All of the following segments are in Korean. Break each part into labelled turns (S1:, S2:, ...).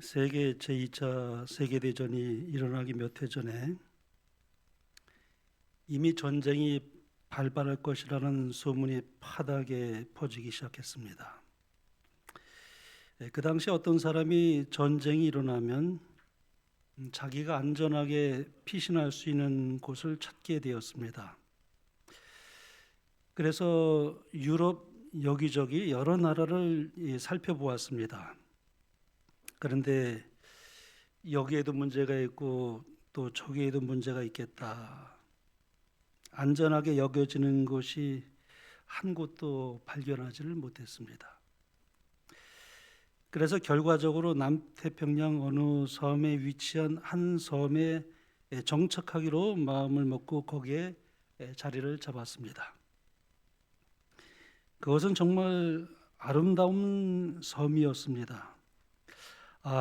S1: 세계 제2차 세계대전이 일어나기 몇 해 전에 이미 전쟁이 발발할 것이라는 소문이 파다하게 퍼지기 시작했습니다. 그 당시 어떤 사람이 전쟁이 일어나면 자기가 안전하게 피신할 수 있는 곳을 찾게 되었습니다. 그래서 유럽 여기저기 여러 나라를 살펴보았습니다. 그런데 여기에도 문제가 있고 또 저기에도 문제가 있겠다. 안전하게 여겨지는 곳이 한 곳도 발견하지를 못했습니다. 그래서 결과적으로 남태평양 어느 섬에 위치한 한 섬에 정착하기로 마음을 먹고 거기에 자리를 잡았습니다. 그것은 정말 아름다운 섬이었습니다.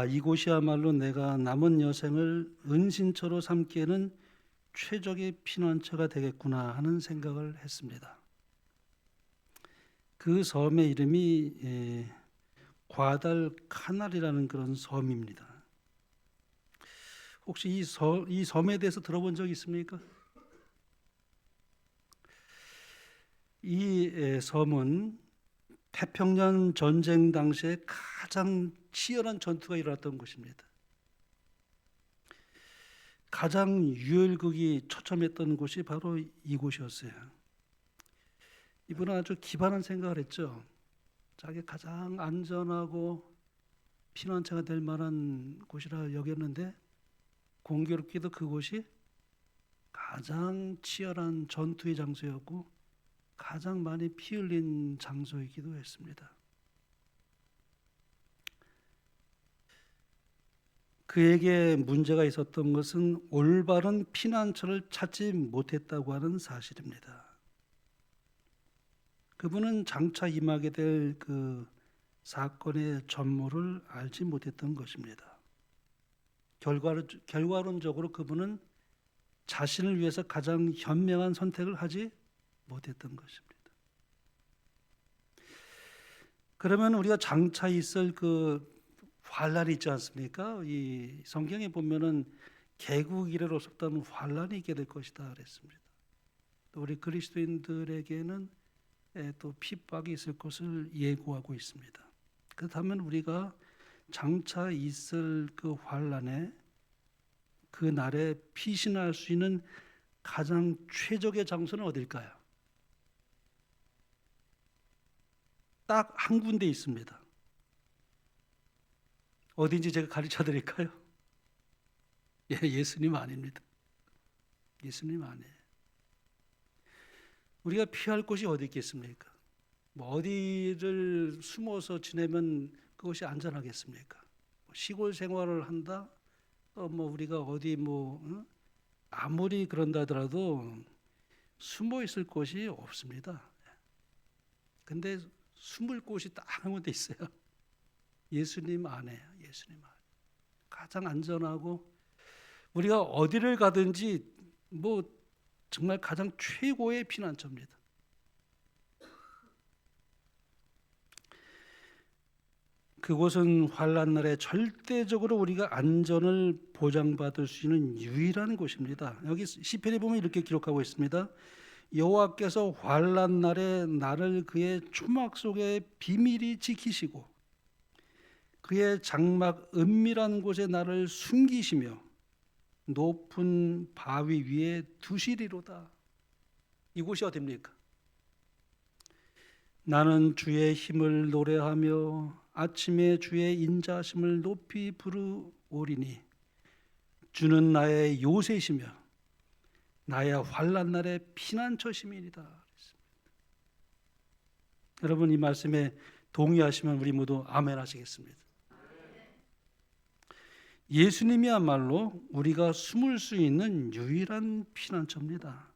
S1: 이곳이야말로 내가 남은 여생을 은신처로 삼기에는 최적의 피난처가 되겠구나 하는 생각을 했습니다. 그 섬의 이름이 과달카날이라는 그런 섬입니다. 혹시 이 섬에 대해서 들어본 적 있습니까? 이 섬은 태평양 전쟁 당시에 가장 치열한 전투가 일어났던 곳입니다. 가장 유혈극이 처참했던 곳이 바로 이곳이었어요. 이분은 아주 기발한 생각을 했죠. 자기 가장 안전하고 피난처가 될 만한 곳이라 여겼는데 공교롭게도 그곳이 가장 치열한 전투의 장소였고 가장 많이 피 흘린 장소이기도 했습니다. 그에게 문제가 있었던 것은 올바른 피난처를 찾지 못했다고 하는 사실입니다. 그분은 장차 임하게 될 그 사건의 전모를 알지 못했던 것입니다. 결과론적으로 그분은 자신을 위해서 가장 현명한 선택을 하지 못했던 것입니다. 그러면 우리가 장차 있을 그 환란이 있지 않습니까? 이 성경에 보면은 개국 이래로 속담은 환란이 있게 될 것이다 그랬습니다. 또 우리 그리스도인들에게는 또 핍박이 있을 것을 예고하고 있습니다. 그렇다면 우리가 장차 있을 그 환란에 그 날에 피신할 수 있는 가장 최적의 장소는 어딜까요? 딱 한 군데 있습니다. 어딘지 제가 가르쳐 드릴까요? 예수님 아닙니다. 예수님 아니에요. 우리가 피할 곳이 어디 있겠습니까? 어디를 숨어서 지내면 그것이 안전하겠습니까? 시골 생활을 한다? 우리가 어디 아무리 그런다 하더라도 숨어 있을 곳이 없습니다. 근데 숨을 곳이 딱 한 군데 있어요. 예수님 안에, 예수님 안에. 가장 안전하고 우리가 어디를 가든지 정말 가장 최고의 피난처입니다. 그곳은 환난 날에 절대적으로 우리가 안전을 보장받을 수 있는 유일한 곳입니다. 여기 시편에 보면 이렇게 기록하고 있습니다. 여호와께서 환난 날에 나를 그의 초막 속에 비밀히 지키시고 그의 장막 은밀한 곳에 나를 숨기시며 높은 바위 위에 두시리로다. 이곳이 어디입니까? 나는 주의 힘을 노래하며 아침에 주의 인자심을 높이 부르오리니 주는 나의 요새시며 나의 환난 날의 피난처심이니이다. 여러분 이 말씀에 동의하시면 우리 모두 아멘 하시겠습니다. 예수님이야말로 우리가 숨을 수 있는 유일한 피난처입니다.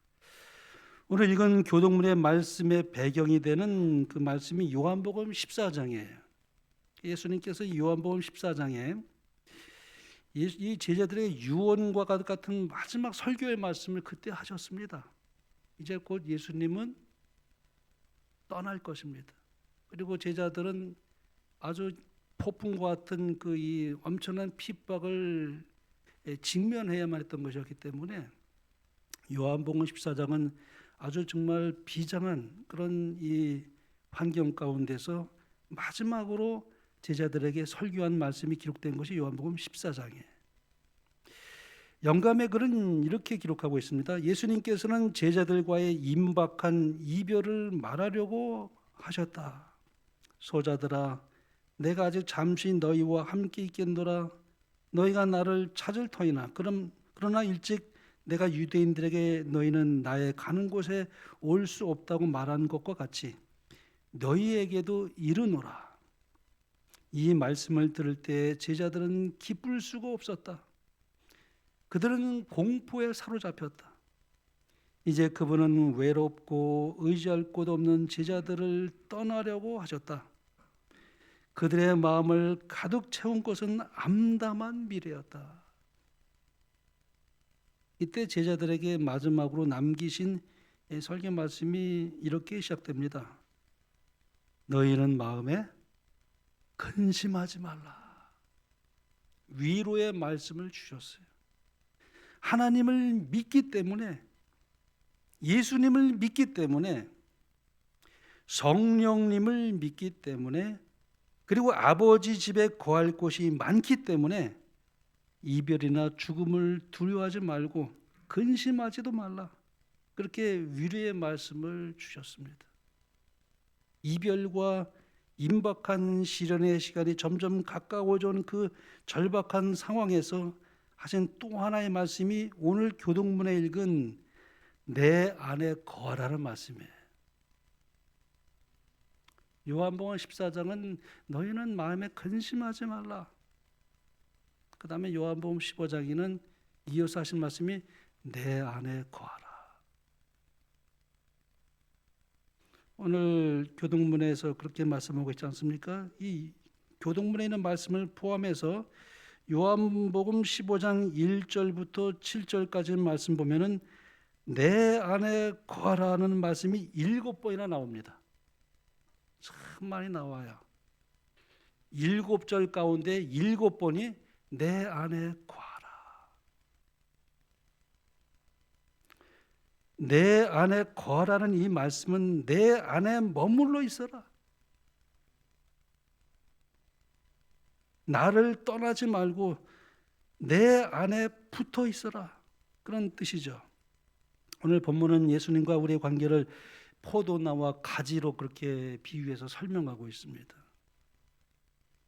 S1: 오늘 읽은 교동문의 말씀의 배경이 되는 그 말씀이 요한복음 14장이에요. 예수님께서 요한복음 14장에 이 제자들의 유언과 같은 마지막 설교의 말씀을 그때 하셨습니다. 이제 곧 예수님은 떠날 것입니다. 그리고 제자들은 아주 폭풍과 같은 그 이 엄청난 핍박을 직면해야만 했던 것이었기 때문에 요한복음 14장은 아주 정말 비장한 그런 이 환경 가운데서 마지막으로 제자들에게 설교한 말씀이 기록된 것이 요한복음 14장이에요. 영감의 글은 이렇게 기록하고 있습니다. 예수님께서는 제자들과의 임박한 이별을 말하려고 하셨다. 소자들아, 내가 아직 잠시 너희와 함께 있겠노라. 너희가 나를 찾을 터이나 그러나 일찍 내가 유대인들에게 너희는 나의 가는 곳에 올 수 없다고 말한 것과 같이 너희에게도 이르노라. 이 말씀을 들을 때 제자들은 기쁠 수가 없었다. 그들은 공포에 사로잡혔다. 이제 그분은 외롭고 의지할 곳 없는 제자들을 떠나려고 하셨다. 그들의 마음을 가득 채운 것은 암담한 미래였다. 이때 제자들에게 마지막으로 남기신 설교 말씀이 이렇게 시작됩니다. 너희는 마음에 근심하지 말라. 위로의 말씀을 주셨어요. 하나님을 믿기 때문에, 예수님을 믿기 때문에, 성령님을 믿기 때문에, 그리고 아버지 집에 거할 곳이 많기 때문에 이별이나 죽음을 두려워하지 말고 근심하지도 말라. 그렇게 위로의 말씀을 주셨습니다. 이별과 임박한 시련의 시간이 점점 가까워져 온 그 절박한 상황에서 하신 또 하나의 말씀이 오늘 교동문에 읽은 내 안에 거하라는 말씀이에요. 요한복음 14장은 너희는 마음에 근심하지 말라. 그 다음에 요한복음 15장에는 이어서 하신 말씀이 내 안에 거하라. 오늘 교동문에서 그렇게 말씀하고 있지 않습니까? 이 교동문에 있는 말씀을 포함해서 요한복음 15장 1절부터 7절까지 말씀 보면은 내 안에 거하라는 말씀이 7번이나 나옵니다. 참 많이 나와요. 7절 가운데 7번이 내 안에 거하라. 내 안에 거하라는 이 말씀은 내 안에 머물러 있어라. 나를 떠나지 말고 내 안에 붙어 있어라. 그런 뜻이죠. 오늘 본문은 예수님과 우리의 관계를 포도나와 가지로 그렇게 비유해서 설명하고 있습니다.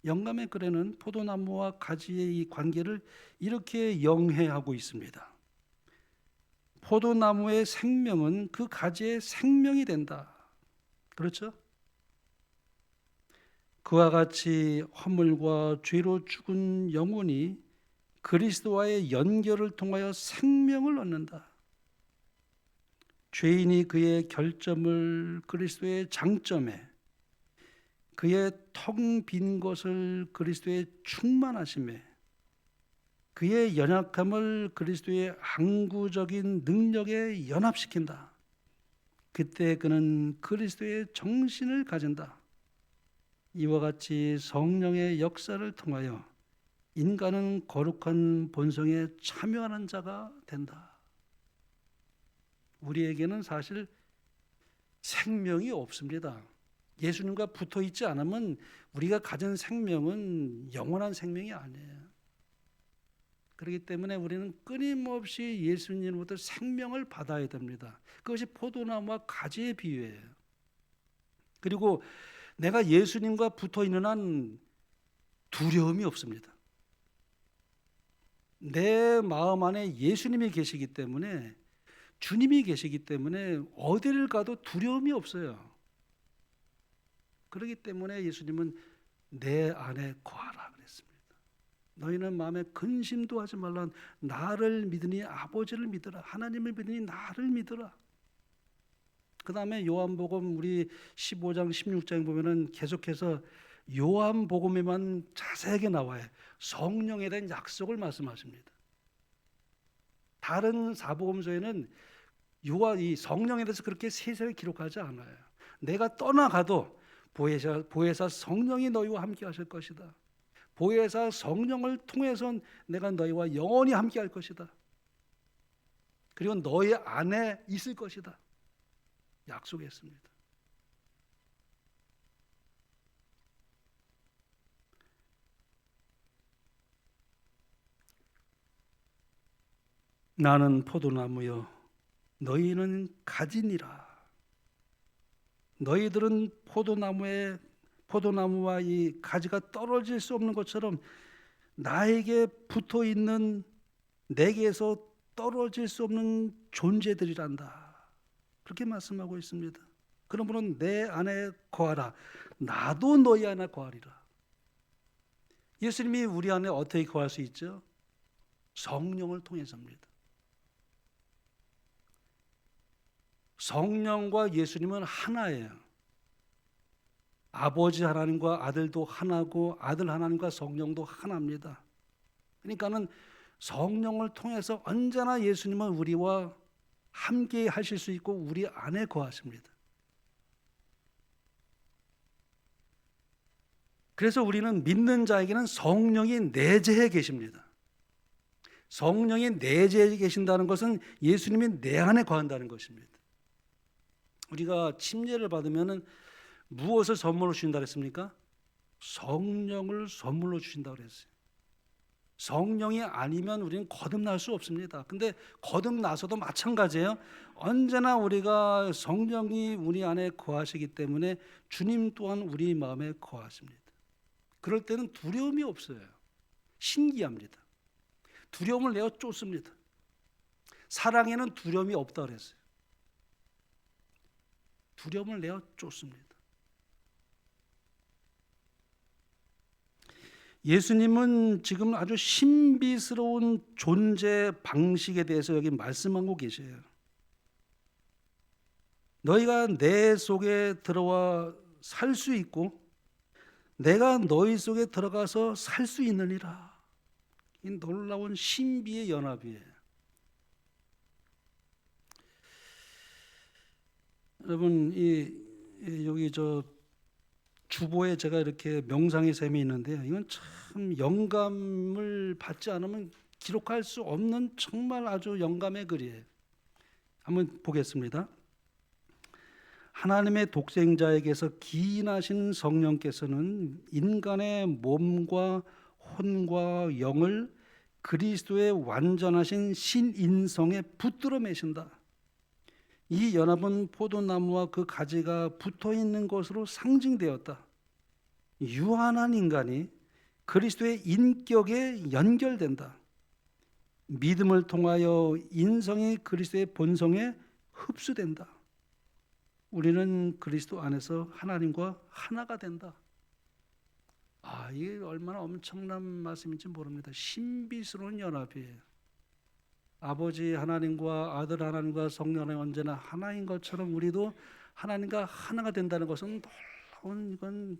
S1: 영감의 글에는 포도나무와 가지의 이 관계를 이렇게 영해하고 있습니다. 포도나무의 생명은 그 가지의 생명이 된다. 그렇죠? 그와 같이 허물과 죄로 죽은 영혼이 그리스도와의 연결을 통하여 생명을 얻는다. 죄인이 그의 결점을 그리스도의 장점에, 그의 텅 빈 것을 그리스도의 충만하심에, 그의 연약함을 그리스도의 항구적인 능력에 연합시킨다. 그때 그는 그리스도의 정신을 가진다. 이와 같이 성령의 역사를 통하여 인간은 거룩한 본성에 참여하는 자가 된다. 우리에게는 사실 생명이 없습니다. 예수님과 붙어 있지 않으면 우리가 가진 생명은 영원한 생명이 아니에요. 그렇기 때문에 우리는 끊임없이 예수님으로부터 생명을 받아야 됩니다. 그것이 포도나무와 가지의 비유예요. 그리고 내가 예수님과 붙어 있는 한 두려움이 없습니다. 내 마음 안에 예수님이 계시기 때문에, 주님이 계시기 때문에 어디를 가도 두려움이 없어요. 그렇기 때문에 예수님은 내 안에 거하라 그랬습니다. 너희는 마음에 근심도 하지 말라. 나를 믿으니 아버지를 믿으라. 하나님을 믿으니 나를 믿으라. 그 다음에 요한복음 우리 15장 16장에 보면은 계속해서 요한복음에만 자세하게 나와요. 성령에 대한 약속을 말씀하십니다. 다른 사복음서에는 이 성령에 대해서 그렇게 세세하게 기록하지 않아요. 내가 떠나가도 보혜사 성령이 너희와 함께 하실 것이다. 보혜사 성령을 통해서 내가 너희와 영원히 함께 할 것이다. 그리고 너희 안에 있을 것이다. 약속했습니다. 나는 포도나무여 너희는 가지니라. 너희들은 포도나무와 이 가지가 떨어질 수 없는 것처럼 나에게 붙어 있는 내게서 떨어질 수 없는 존재들이란다. 그렇게 말씀하고 있습니다. 그러므로 내 안에 거하라. 나도 너희 안에 거하리라. 예수님이 우리 안에 어떻게 거할 수 있죠? 성령을 통해서입니다. 성령과 예수님은 하나예요. 아버지 하나님과 아들도 하나고 아들 하나님과 성령도 하나입니다. 그러니까는 성령을 통해서 언제나 예수님은 우리와 함께 하실 수 있고 우리 안에 거하십니다. 그래서 우리는 믿는 자에게는 성령이 내재해 계십니다. 성령이 내재해 계신다는 것은 예수님이 내 안에 거한다는 것입니다. 우리가 침례를 받으면 무엇을 선물로 주신다 그랬습니까? 성령을 선물로 주신다 그랬어요. 성령이 아니면 우리는 거듭날 수 없습니다. 근데 거듭나서도 마찬가지예요. 언제나 우리가 성령이 우리 안에 거하시기 때문에 주님 또한 우리 마음에 거하십니다. 그럴 때는 두려움이 없어요. 신기합니다. 두려움을 내어 쫓습니다. 사랑에는 두려움이 없다 그랬어요. 두려움을 내어 쫓습니다. 예수님은 지금 아주 신비스러운 존재 방식에 대해서 여기 말씀하고 계세요. 너희가 내 속에 들어와 살 수 있고 내가 너희 속에 들어가서 살 수 있느니라. 이 놀라운 신비의 연합이에요. 여러분 여기 주보에 제가 이렇게 명상의 셈이 있는데요. 이건 참 영감을 받지 않으면 기록할 수 없는 정말 아주 영감의 글이에요. 한번 보겠습니다. 하나님의 독생자에게서 기인하신 성령께서는 인간의 몸과 혼과 영을 그리스도의 완전하신 신인성에 붙들어 매신다. 이 연합은 포도나무와 그 가지가 붙어 있는 것으로 상징되었다. 유한한 인간이 그리스도의 인격에 연결된다. 믿음을 통하여 인성이 그리스도의 본성에 흡수된다. 우리는 그리스도 안에서 하나님과 하나가 된다. 이게 얼마나 엄청난 말씀인지 모릅니다. 신비스러운 연합이에요. 아버지 하나님과 아들 하나님과 성령 하나님 언제나 하나인 것처럼 우리도 하나님과 하나가 된다는 것은 놀라운 이건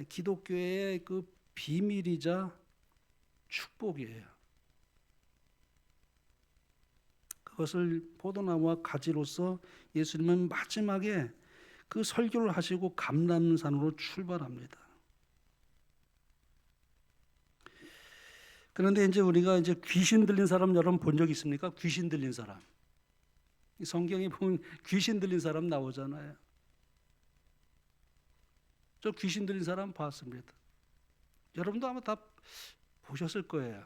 S1: 기독교의 그 비밀이자 축복이에요. 그것을 포도나무와 가지로서 예수님은 마지막에 그 설교를 하시고 감람산으로 출발합니다. 그런데 이제 우리가 귀신 들린 사람 여러분 본 적 있습니까? 귀신 들린 사람. 성경에 보면 귀신 들린 사람 나오잖아요. 저 귀신 들린 사람 봤습니다. 여러분도 아마 다 보셨을 거예요.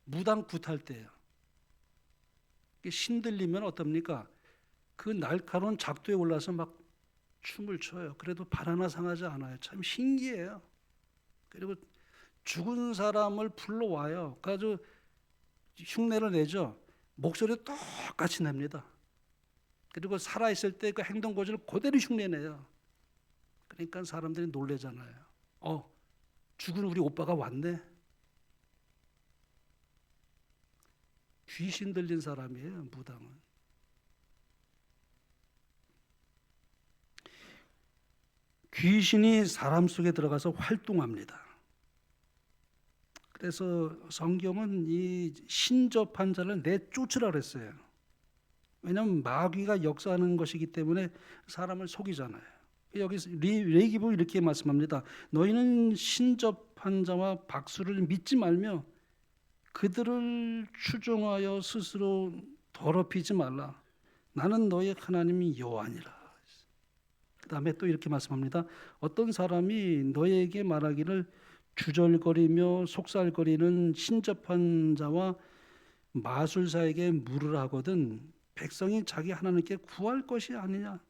S1: 무당 굿할 때요. 신 들리면 어떻습니까? 그 날카로운 작두에 올라서 막 춤을 춰요. 그래도 발 하나 상하지 않아요. 참 신기해요. 그리고 죽은 사람을 불러와요. 그래서 흉내를 내죠. 목소리 똑같이 냅니다. 그리고 살아있을 때 그 행동 고지를 그대로 흉내내요. 그러니까 사람들이 놀래잖아요. 죽은 우리 오빠가 왔네. 귀신 들린 사람이에요, 무당은. 귀신이 사람 속에 들어가서 활동합니다. 그래서 성경은 이 신접한 자를 내쫓으라 그랬어요. 왜냐하면 마귀가 역사하는 것이기 때문에 사람을 속이잖아요. 여기 레위기보 이렇게 말씀합니다. 너희는 신접한 자와 박수를 믿지 말며 그들을 추종하여 스스로 더럽히지 말라. 나는 너희 하나님이 여호와니라. 그 다음에 또 이렇게 말씀합니다. 어떤 사람이 너희에게 말하기를 주절거리며 속살거리는 신접한 자와 마술사에게 물으라 하거든 백성이 자기 하나님께 구할 것이 아니냐.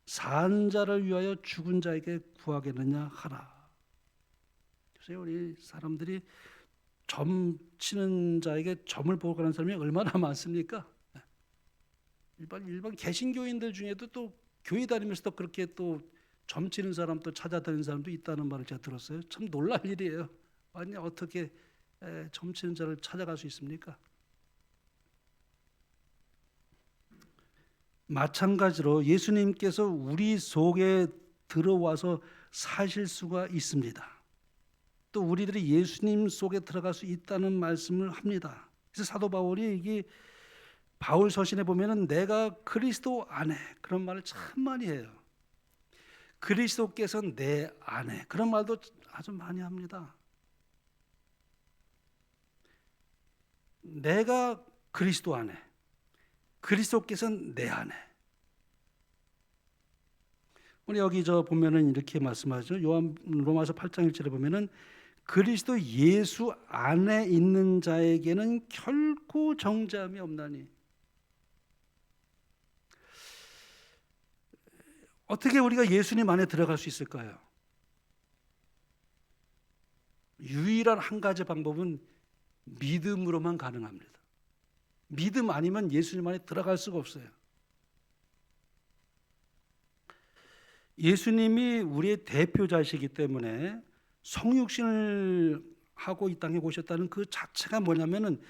S1: 산 자를 위하여 죽은 자에게 구하겠느냐 하라. 그래서 우리 사람들이 점 치는 자에게 점을 보고 가는 사람이 얼마나 많습니까? 일반 개신교인들 중에도 또 교회 다니면서도 그렇게 또 점 치는 사람 또 찾아다니는 사람도 있다는 말을 제가 들었어요. 참 놀랄 일이에요. 아니 어떻게 점 치는 자를 찾아갈 수 있습니까? 마찬가지로 예수님께서 우리 속에 들어와서 사실 수가 있습니다. 또 우리들이 예수님 속에 들어갈 수 있다는 말씀을 합니다. 그래서 사도 바울이 이게 바울 서신에 보면은 내가 그리스도 안에 그런 말을 참 많이 해요. 그리스도께서 내 안에 그런 말도 아주 많이 합니다. 내가 그리스도 안에 그리스도께서 내 안에. 우리 여기 보면은 이렇게 말씀하죠. 로마서 8장 1절에 보면은 그리스도 예수 안에 있는 자에게는 결코 정죄함이 없나니. 어떻게 우리가 예수님 안에 들어갈 수 있을까요? 유일한 한 가지 방법은 믿음으로만 가능합니다. 믿음 아니면 예수님 안에 들어갈 수가 없어요. 예수님이 우리의 대표자시기 때문에 성육신을 하고 이 땅에 오셨다는 그 자체가 뭐냐면은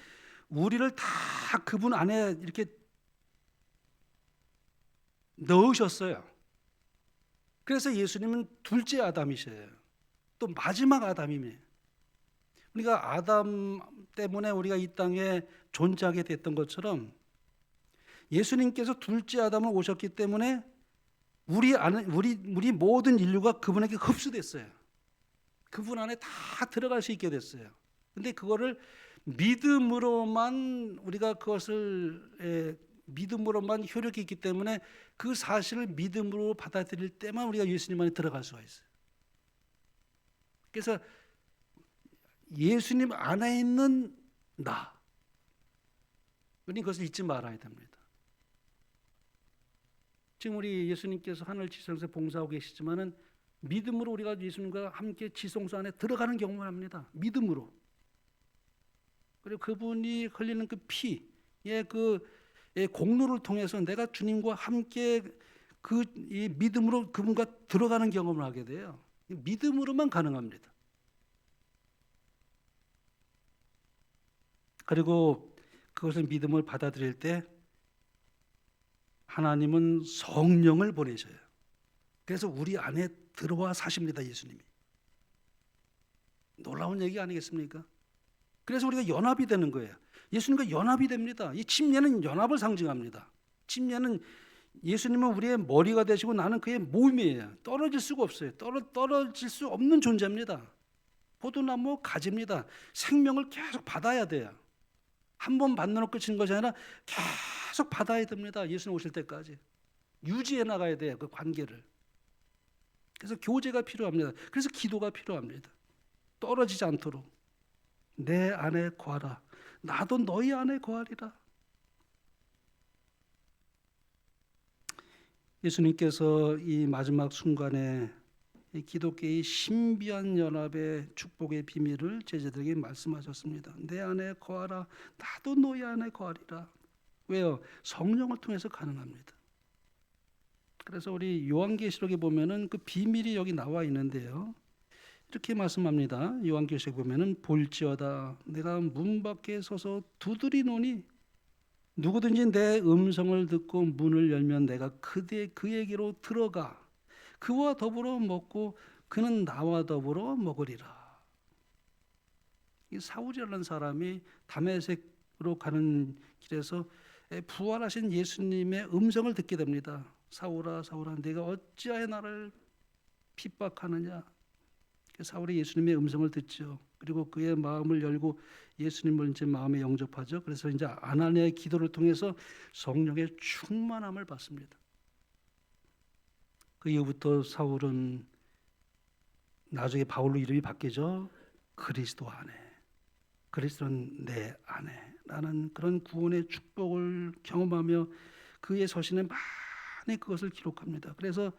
S1: 우리를 다 그분 안에 이렇게 넣으셨어요. 그래서 예수님은 둘째 아담이셔요. 또 마지막 아담이에요. 우리가 아담 때문에 우리가 이 땅에 존재하게 됐던 것처럼 예수님께서 둘째 아담을 오셨기 때문에 우리 모든 인류가 그분에게 흡수됐어요. 그분 안에 다 들어갈 수 있게 됐어요. 근데 그거를 믿음으로만 우리가 그것을 믿음으로만 효력이 있기 때문에 그 사실을 믿음으로 받아들일 때만 우리가 예수님 안에 들어갈 수가 있어요. 그래서 예수님 안에 있는 나, 우리 그것을 잊지 말아야 됩니다. 지금 우리 예수님께서 하늘 지성에서 봉사하고 계시지만은 믿음으로 우리가 예수님과 함께 지성소 안에 들어가는 경험을 합니다. 믿음으로. 그리고 그분이 흘리는 그 피의 그 공로를 통해서 내가 주님과 함께 이 믿음으로 그분과 들어가는 경험을 하게 돼요. 믿음으로만 가능합니다. 그리고 그것을 믿음을 받아들일 때 하나님은 성령을 보내셔요. 그래서 우리 안에 들어와 사십니다. 예수님이. 놀라운 얘기 아니겠습니까? 그래서 우리가 연합이 되는 거예요. 예수님과 연합이 됩니다. 이 침례는 연합을 상징합니다. 침례는 예수님은 우리의 머리가 되시고 나는 그의 몸이에요. 떨어질 수가 없어요. 떨어질 수 없는 존재입니다. 포도나무 가지입니다. 생명을 계속 받아야 돼요. 한 번 받는 끝인 것이 아니라 계속 받아야 됩니다. 예수님 오실 때까지 유지해 나가야 돼요. 그 관계를. 그래서 교제가 필요합니다. 그래서 기도가 필요합니다. 떨어지지 않도록 내 안에 거하라. 나도 너희 안에 거하리라. 예수님께서 이 마지막 순간에 이 기독교의 신비한 연합의 축복의 비밀을 제자들에게 말씀하셨습니다. 내 안에 거하라. 나도 너희 안에 거하리라. 왜요? 성령을 통해서 가능합니다. 그래서 우리 요한계시록에 보면은 그 비밀이 여기 나와 있는데요. 이렇게 말씀합니다. 요한계시록 보면은 볼지어다 내가 문 밖에 서서 두드리노니 누구든지 내 음성을 듣고 문을 열면 내가 그에게로 들어가 그와 더불어 먹고 그는 나와 더불어 먹으리라. 이 사울이라는 사람이 다메섹으로 가는 길에서 부활하신 예수님의 음성을 듣게 됩니다. 사울아 사울아 내가 어찌하여 나를 핍박하느냐. 사울이 예수님의 음성을 듣죠. 그리고 그의 마음을 열고 예수님을 이제 마음에 영접하죠. 그래서 이제 아나니아의 기도를 통해서 성령의 충만함을 받습니다. 그 이후부터 사울은 나중에 바울로 이름이 바뀌죠. 그리스도 안에, 그리스도는 내 안에 라는 그런 구원의 축복을 경험하며 그의 서신에 많이 그것을 기록합니다. 그래서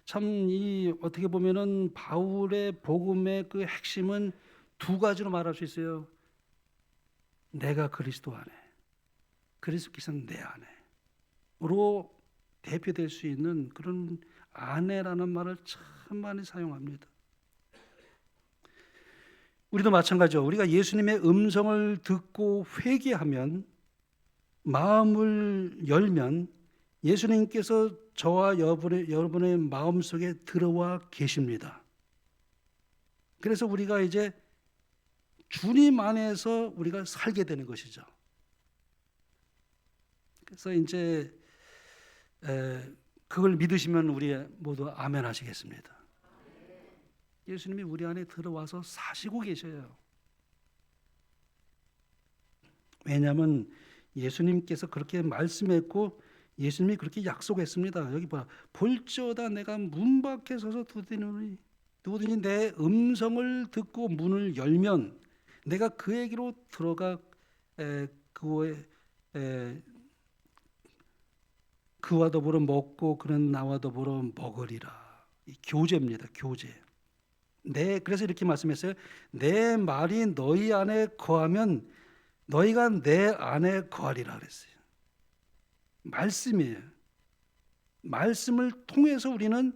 S1: 참 이 어떻게 보면은 바울의 복음의 그 핵심은 두 가지로 말할 수 있어요. 내가 그리스도 안에, 그리스도께서는 내 안에로 대표될 수 있는 그런 안에라는 말을 참 많이 사용합니다. 우리도 마찬가지죠. 우리가 예수님의 음성을 듣고 회개하면, 마음을 열면 예수님께서 저와 여러분의 마음속에 들어와 계십니다. 그래서 우리가 이제 주님 안에서 우리가 살게 되는 것이죠. 그래서 이제 그걸 믿으시면 우리 모두 아멘 하시겠습니다. 예수님이 우리 안에 들어와서 사시고 계셔요. 왜냐하면 예수님께서 그렇게 말씀했고 예수님이 그렇게 약속했습니다. 여기 봐, 볼지어다 내가 문 밖에 서서 두드리노니 누구든지 내 음성을 듣고 문을 열면 내가 그에게로 들어가 그와 더불어 먹고 그는 나와 더불어 먹으리라. 이 교제입니다. 교제. 그래서 이렇게 말씀했어요. 내 말이 너희 안에 거하면 너희가 내 안에 거하리라 그랬어요. 말씀이에요. 말씀을 통해서 우리는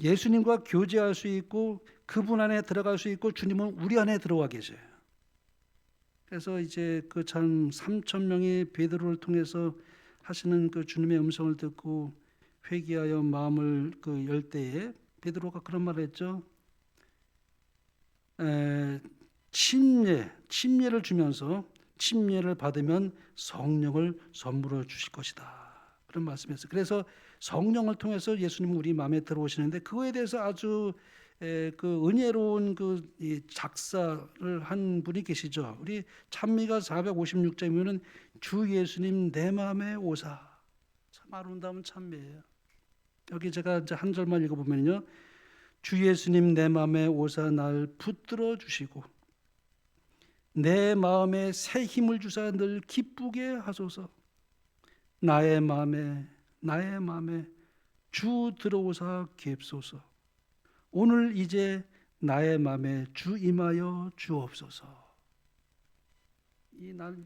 S1: 예수님과 교제할 수 있고 그분 안에 들어갈 수 있고 주님은 우리 안에 들어와 계셔요. 그래서 이제 그 참 3천 명의 베드로를 통해서 하시는 그 주님의 음성을 듣고 회개하여 마음을 그 열 때에 베드로가 그런 말을 했죠. 침례를 주면서 침례를 받으면 성령을 선물로 주실 것이다. 그런 말씀이었어요. 그래서 성령을 통해서 예수님은 우리 마음에 들어오시는데 그거에 대해서 아주 그 은혜로운 그 작사를 한 분이 계시죠. 우리 찬미가 456장이면은 주 예수님 내 마음에 오사. 참 아름다운 찬미예요. 여기 제가 이제 한 절만 읽어보면요. 주 예수님 내 마음에 오사 날 붙들어 주시고 내 마음에 새 힘을 주사 늘 기쁘게 하소서. 나의 마음에 주 들어오사 갭소서. 오늘 이제 나의 마음에 주 임하여 주옵소서.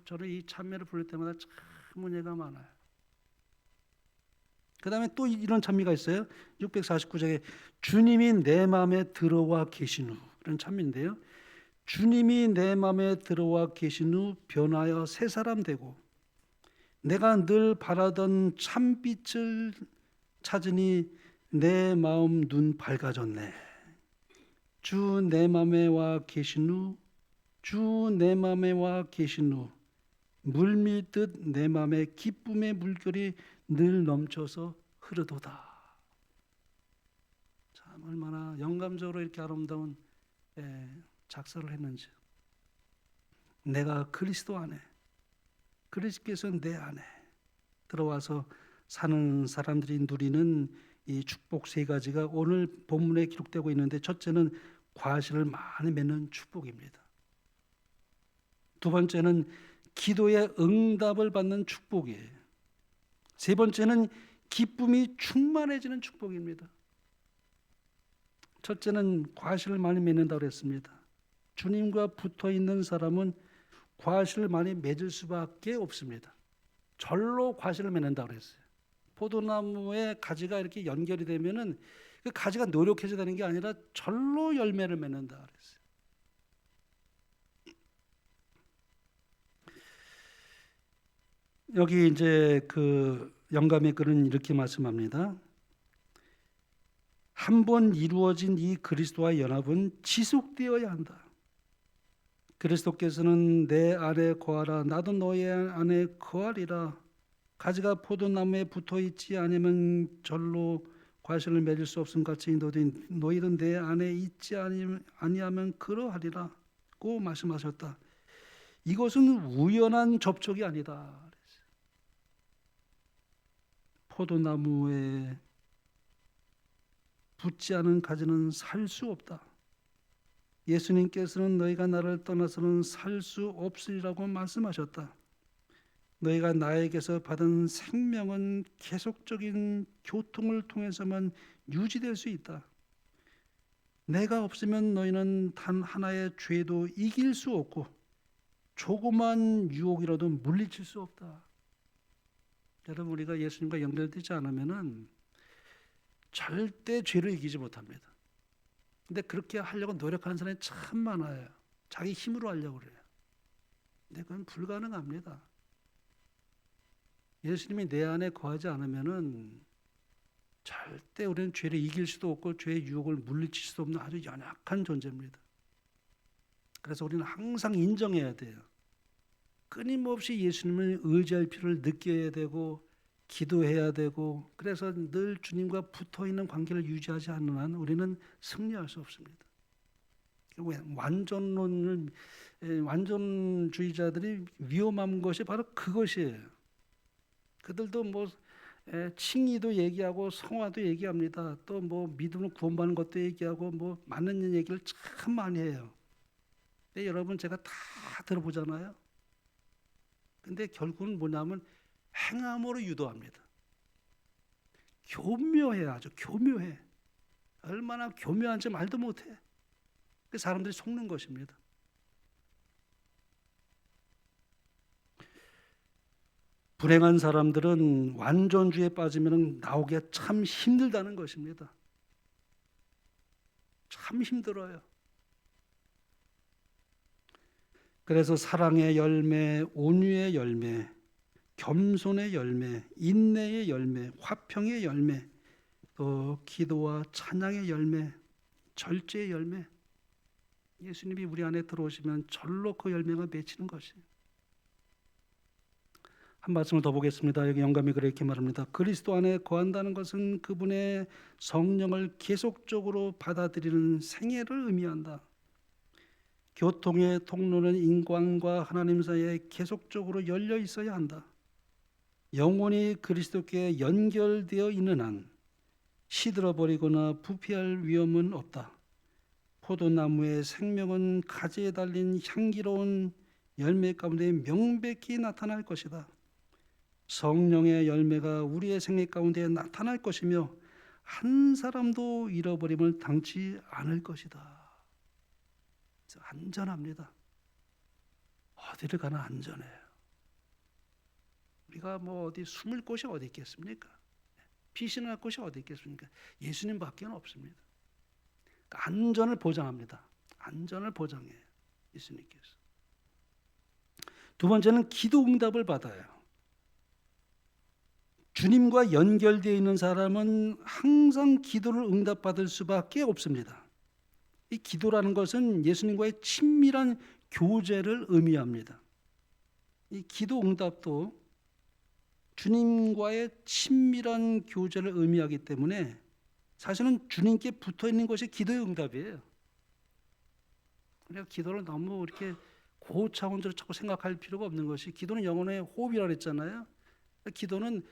S1: 저는 이 찬미를 부를 때마다 참 은혜가 많아요. 그 다음에 또 이런 찬미가 있어요. 649장에 주님이 내 마음에 들어와 계신 후, 이런 찬미인데요. 주님이 내 마음에 들어와 계신 후 변하여 새 사람 되고 내가 늘 바라던 참빛을 찾으니 내 마음 눈 밝아졌네. 주 내 마음에 와 계신 후, 주 내 마음에 와 계신 후 물밀듯 내 마음에 기쁨의 물결이 늘 넘쳐서 흐르도다. 참 얼마나 영감적으로 이렇게 아름다운 작사를 했는지. 내가 그리스도 안에, 그리스도께서 내 안에 들어와서 사는 사람들이 누리는 이 축복 세 가지가 오늘 본문에 기록되고 있는데, 첫째는 과실을 많이 맺는 축복입니다. 두 번째는 기도의 응답을 받는 축복이에요. 세 번째는 기쁨이 충만해지는 축복입니다. 첫째는 과실을 많이 맺는다고 했습니다. 주님과 붙어 있는 사람은 과실을 많이 맺을 수밖에 없습니다. 절로 과실을 맺는다고 했어요. 포도나무의 가지가 이렇게 연결이 되면은 그 가지가 노력해서 되는 게 아니라 절로 열매를 맺는다 그랬어요. 여기 이제 그 영감의 글은 이렇게 말씀합니다. 한 번 이루어진 이 그리스도와의 연합은 지속되어야 한다. 그리스도께서는 내 안에 거하라 나도 너희 안에 거하리라. 가지가 포도나무에 붙어 있지 아니면 절로 과실을 맺을 수 없음 같이 너희는 내 안에 있지 아니하면 그러하리라고 말씀하셨다. 이것은 우연한 접촉이 아니다. 포도나무에 붙지 않은 가지는 살 수 없다. 예수님께서는 너희가 나를 떠나서는 살 수 없으리라고 말씀하셨다. 너희가 나에게서 받은 생명은 계속적인 교통을 통해서만 유지될 수 있다. 내가 없으면 너희는 단 하나의 죄도 이길 수 없고 조그만 유혹이라도 물리칠 수 없다. 여러분, 우리가 예수님과 연결되지 않으면은 절대 죄를 이기지 못합니다. 근데 그렇게 하려고 노력하는 사람이 참 많아요. 자기 힘으로 하려고 그래요. 근데 그건 불가능합니다. 예수님이 내 안에 거하지 않으면은 절대 우리는 죄를 이길 수도 없고 죄의 유혹을 물리칠 수도 없는 아주 연약한 존재입니다. 그래서 우리는 항상 인정해야 돼요. 끊임없이 예수님을 의지할 필요를 느껴야 되고 기도해야 되고, 그래서 늘 주님과 붙어있는 관계를 유지하지 않는 한 우리는 승리할 수 없습니다. 완전주의자들이 위험한 것이 바로 그것이에요. 그들도 칭의도 얘기하고 성화도 얘기합니다. 또 믿음으로 구원받는 것도 얘기하고 맞는 얘기를 참 많이 해요. 근데 여러분, 제가 다 들어보잖아요. 근데 결국은 뭐냐면 행함으로 유도합니다. 교묘해, 아주 교묘해. 얼마나 교묘한지 말도 못해. 그 사람들이 속는 것입니다. 불행한 사람들은 완전주의에 빠지면 나오기가 참 힘들다는 것입니다. 참 힘들어요. 그래서 사랑의 열매, 온유의 열매, 겸손의 열매, 인내의 열매, 화평의 열매, 또 기도와 찬양의 열매, 절제의 열매, 예수님이 우리 안에 들어오시면 절로 그 열매가 맺히는 것이에요. 한 말씀을 더 보겠습니다. 여기 영감이 그렇게 말합니다. 그리스도 안에 거한다는 것은 그분의 성령을 계속적으로 받아들이는 생애를 의미한다. 교통의 통로는 인간과 하나님 사이에 계속적으로 열려 있어야 한다. 영혼이 그리스도께 연결되어 있는 한 시들어버리거나 부패할 위험은 없다. 포도나무의 생명은 가지에 달린 향기로운 열매 가운데 명백히 나타날 것이다. 성령의 열매가 우리의 생애 가운데 나타날 것이며 한 사람도 잃어버림을 당치 않을 것이다. 안전합니다. 어디를 가나 안전해요. 우리가 어디 숨을 곳이 어디 있겠습니까? 피신할 곳이 어디 있겠습니까? 예수님밖에 없습니다. 그러니까 안전을 보장합니다. 안전을 보장해요, 예수님께서. 두 번째는 기도 응답을 받아요. 주님과 연결되어 있는 사람은 항상 기도를 응답받을 수밖에 없습니다. 이 기도라는 것은 예수님과의 친밀한 교제를 의미합니다. 이 기도 응답도 주님과의 친밀한 교제를 의미하기 때문에 사실은 주님께 붙어 있는 것이 기도의 응답이에요. 우리가 기도를 너무 이렇게 고차원적으로 자꾸 생각할 필요가 없는 것이, 기도는 영혼의 호흡이라고 그랬잖아요. 기도는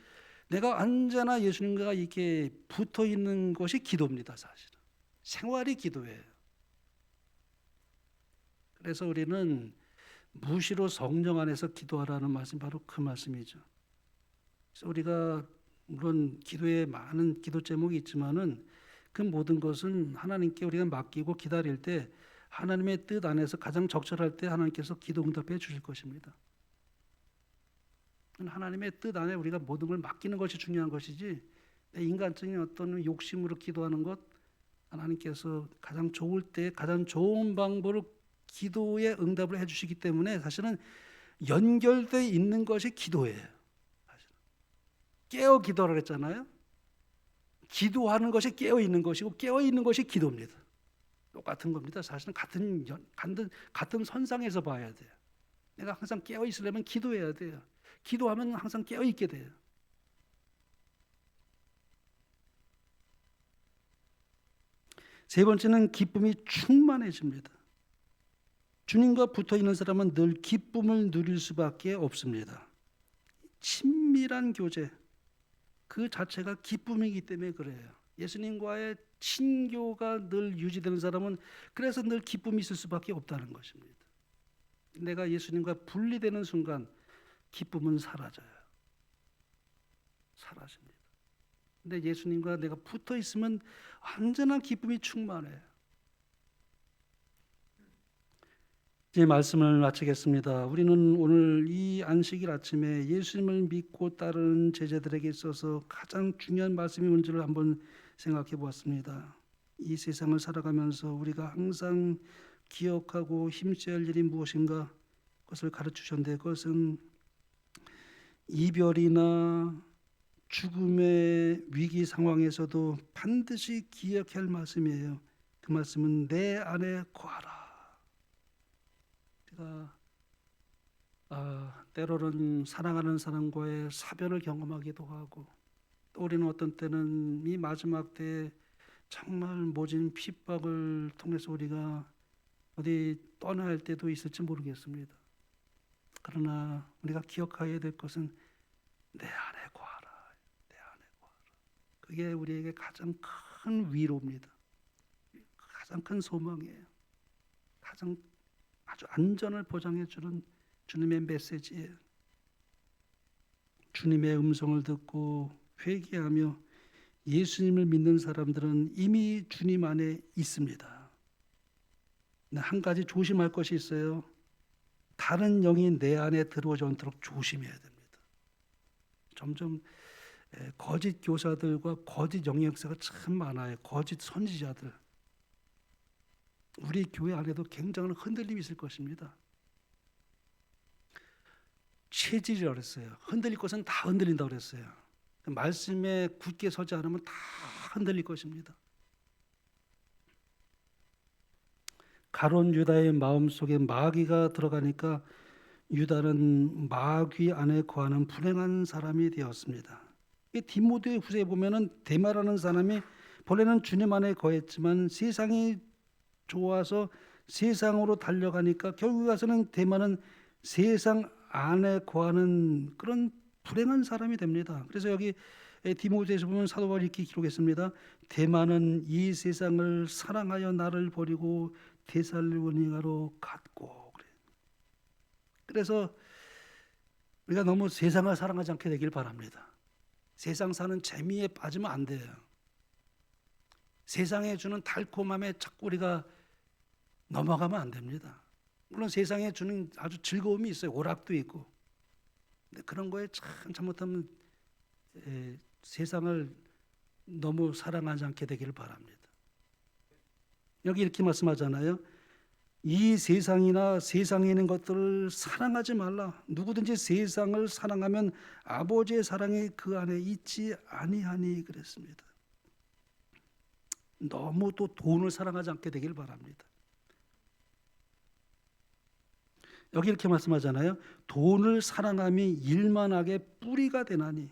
S1: 내가 언제나 예수님과 이렇게 붙어 있는 것이 기도입니다. 사실은 생활이 기도예요. 그래서 우리는 무시로 성령 안에서 기도하라는 말씀, 바로 그 말씀이죠. 그래서 우리가 물론 기도에 많은 기도 제목이 있지만은 그 모든 것은 하나님께 우리가 맡기고 기다릴 때 하나님의 뜻 안에서 가장 적절할 때 하나님께서 기도 응답해 주실 것입니다. 하나님의 뜻 안에 우리가 모든 걸 맡기는 것이 중요한 것이지, 인간적인 어떤 욕심으로 기도하는 것, 하나님께서 가장 좋을 때 가장 좋은 방법으로 기도의 응답을 해주시기 때문에 사실은 연결되어 있는 것이 기도예요. 깨어 기도를 했잖아요. 기도하는 것이 깨어 있는 것이고 깨어 있는 것이 기도입니다. 똑같은 겁니다. 사실은 같은 선상에서 봐야 돼요. 내가 항상 깨어 있으려면 기도해야 돼요. 기도하면 항상 깨어 있게 돼요. 세 번째는 기쁨이 충만해집니다. 주님과 붙어 있는 사람은 늘 기쁨을 누릴 수밖에 없습니다. 친밀한 교제 그 자체가 기쁨이기 때문에 그래요. 예수님과의 친교가 늘 유지되는 사람은 그래서 늘 기쁨이 있을 수밖에 없다는 것입니다. 내가 예수님과 분리되는 순간 기쁨은 사라져요. 사라집니다. 근데 예수님과 내가 붙어 있으면 언제나 기쁨이 충만해요. 이제 말씀을 마치겠습니다. 우리는 오늘 이 안식일 아침에 예수님을 믿고 따르는 제자들에게 있어서 가장 중요한 말씀이 뭔지를 한번 생각해 보았습니다. 이 세상을 살아가면서 우리가 항상 기억하고 힘써야 할 일이 무엇인가 그것을 가르치셨는데 그것은 이별이나 죽음의 위기 상황에서도 반드시 기억해야 할 말씀이에요. 그 말씀은 내 안에 거하라. 때로는 사랑하는 사람과의 사변을 경험하기도 하고 또 우리는 어떤 때는 이 마지막 때에 정말 모진 핍박을 통해서 우리가 어디 떠나야 할 때도 있을지 모르겠습니다. 그러나 우리가 기억해야 될 것은 내 안에 거하라. 내 안에 거하라. 그게 우리에게 가장 큰 위로입니다. 가장 큰 소망이에요. 가장 아주 안전을 보장해 주는 주님의 메시지예요. 주님의 음성을 듣고 회개하며 예수님을 믿는 사람들은 이미 주님 안에 있습니다. 한 가지 조심할 것이 있어요. 다른 영이 내 안에 들어오지 않도록 조심해야 됩니다. 점점 거짓 교사들과 거짓 영역사가 참 많아요. 거짓 선지자들. 우리 교회 안에도 굉장한 흔들림이 있을 것입니다. 체질이라고 그랬어요. 흔들릴 것은 다 흔들린다고 그랬어요. 말씀에 굳게 서지 않으면 다 흔들릴 것입니다. 가론 유다의 마음속에 마귀가 들어가니까 유다는 마귀 안에 거하는 불행한 사람이 되었습니다. 디모데 후서에 보면은 데마라는 사람이 본래는 주님 안에 거했지만 세상이 좋아서 세상으로 달려가니까 결국 가서는 데마는 세상 안에 거하는 그런 불행한 사람이 됩니다. 그래서 여기 디모데에서 보면 사도 바울이 이렇게 기록했습니다. 데마는 이 세상을 사랑하여 나를 버리고 데살로니가로 갔고. 그래서 우리가 너무 세상을 사랑하지 않게 되길 바랍니다. 세상 사는 재미에 빠지면 안 돼요. 세상에 주는 달콤함에 자꾸 우리가 넘어가면 안 됩니다. 물론 세상에 주는 아주 즐거움이 있어요. 오락도 있고. 근데 그런 거에 참 잘못하면 세상을 너무 사랑하지 않게 되기를 바랍니다. 여기 이렇게 말씀하잖아요. 이 세상이나 세상에 있는 것들을 사랑하지 말라. 누구든지 세상을 사랑하면 아버지의 사랑이 그 안에 있지 아니하니 그랬습니다. 너무 또 돈을 사랑하지 않게 되길 바랍니다. 여기 이렇게 말씀하잖아요. 돈을 사랑함이 일만하게 뿌리가 되나니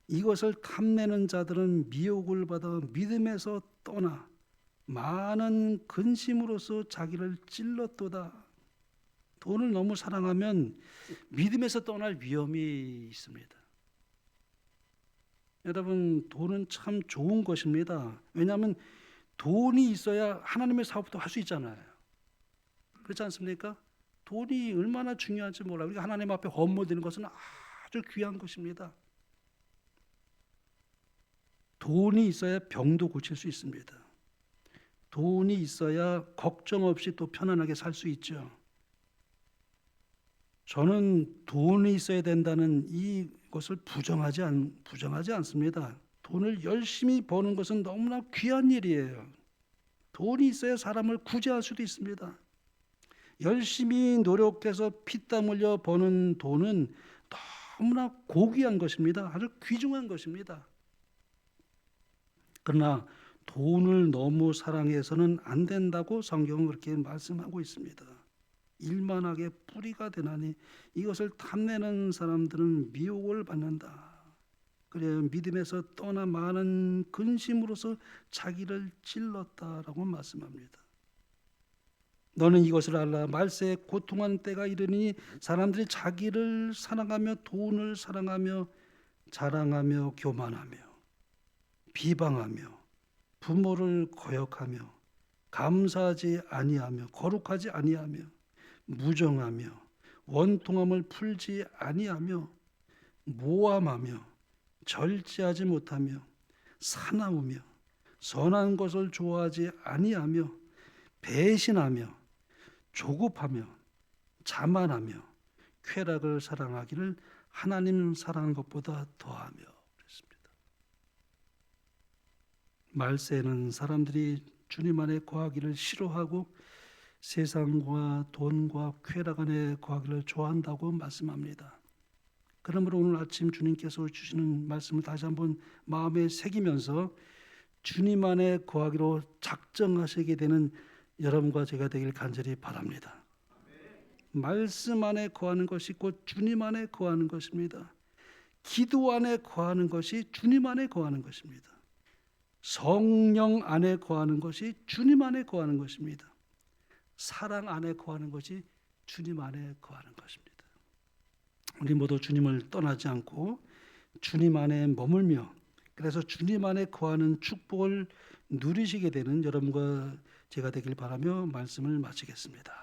S1: 이것을 탐내는 자들은 미혹을 받아 믿음에서 떠나 많은 근심으로써 자기를 찔렀도다. 돈을 너무 사랑하면 믿음에서 떠날 위험이 있습니다. 여러분, 돈은 참 좋은 것입니다. 왜냐하면 돈이 있어야 하나님의 사업도 할 수 있잖아요. 그렇지 않습니까? 돈이 얼마나 중요한지 몰라요. 우리가 하나님 앞에 헌물드리는 것은 아주 귀한 것입니다. 돈이 있어야 병도 고칠 수 있습니다. 돈이 있어야 걱정 없이 또 편안하게 살 수 있죠. 저는 돈이 있어야 된다는 이것을 부정하지 않습니다. 돈을 열심히 버는 것은 너무나 귀한 일이에요. 돈이 있어야 사람을 구제할 수도 있습니다. 열심히 노력해서 피땀 흘려 버는 돈은 너무나 고귀한 것입니다. 아주 귀중한 것입니다. 그러나 돈을 너무 사랑해서는 안 된다고 성경은 그렇게 말씀하고 있습니다. 일만하게 뿌리가 되나니 이것을 탐내는 사람들은 미혹을 받는다. 그래 믿음에서 떠나 많은 근심으로서 자기를 찔렀다라고 말씀합니다. 너는 이것을 알라. 말세에 고통한 때가 이르니 사람들이 자기를 사랑하며 돈을 사랑하며 자랑하며 교만하며 비방하며 부모를 거역하며 감사하지 아니하며 거룩하지 아니하며 무정하며 원통함을 풀지 아니하며 모함하며 절제하지 못하며 사나우며 선한 것을 좋아하지 아니하며 배신하며 조급하며 자만하며 쾌락을 사랑하기를 하나님 사랑하는 것보다 더하며 그랬습니다. 말세에는 사람들이 주님 안에 거하기를 싫어하고 세상과 돈과 쾌락 안에 거하기를 좋아한다고 말씀합니다. 그러므로 오늘 아침 주님께서 주시는 말씀을 다시 한번 마음에 새기면서 주님 안에 거하기로 작정하시게 되는 여러분과 제가 되길 간절히 바랍니다. 말씀 안에 거하는 것이 곧 주님 안에 거하는 것입니다. 기도 안에 거하는 것이 주님 안에 거하는 것입니다. 성령 안에 거하는 것이 주님 안에 거하는 것입니다. 사랑 안에 거하는 것이 주님 안에 거하는 것입니다. 우리 모두 주님을 떠나지 않고 주님 안에 머물며 그래서 주님 안에 거하는 축복을 누리시게 되는 여러분과 제가 되길 바라며 말씀을 마치겠습니다.